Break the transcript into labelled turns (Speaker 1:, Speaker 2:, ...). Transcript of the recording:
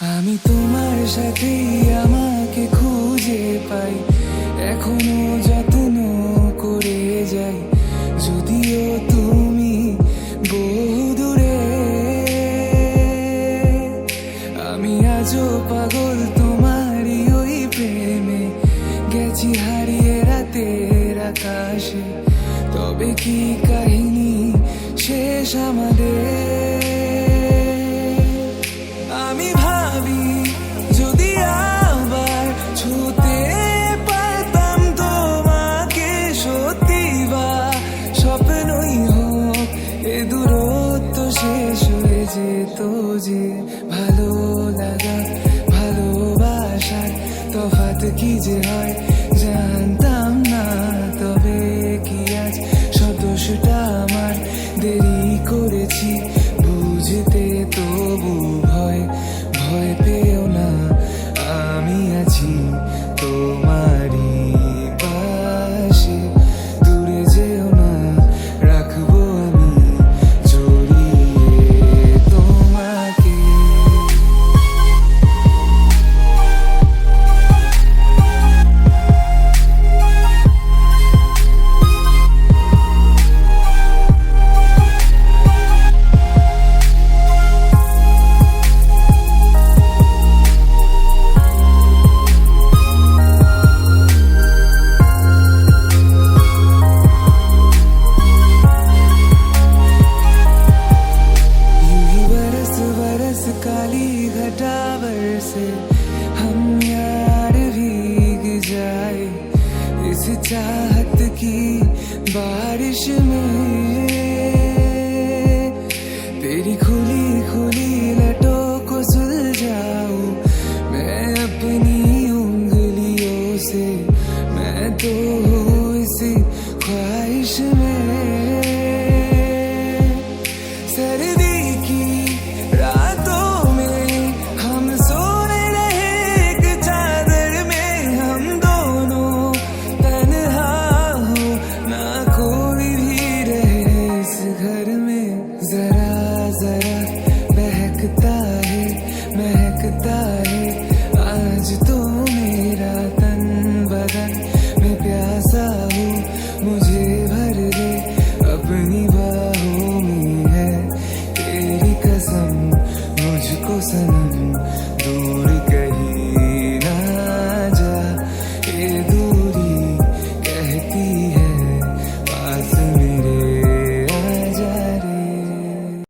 Speaker 1: আমি তোমার সাথেই আমাকে খুঁজে পাই, এখনো যত্ন করে যাই, যদিও তুমি বহু দূরে। আমি আজও পাগল তোমারই ওই প্রেমে, গেছি হারিয়ে রাতের আকাশে। তবে কি কাহিনী শেষ আমাদের? আমি ভাবি যদি আবার ছুতে পারতাম তোমাকে, সত্যি বা স্বপ্নই হোক এ দূরত্ব শেষ হয়ে যেত যে। ভালো লাগা ভালোবাসার তফাৎ কি যে হয় জানতাম না। তবে কি আজ সব দোষটা আমার, দেরি করেছি বুঝতে, তবু ভয় ভয় পেও না, আমি আছি তোমারই পাশে। দূরে যেও না, রাখবো আমি জড়িয়ে তোমাকে। काली घटा बरसे हम यार भीग जाए इस चाहत की बारिश में।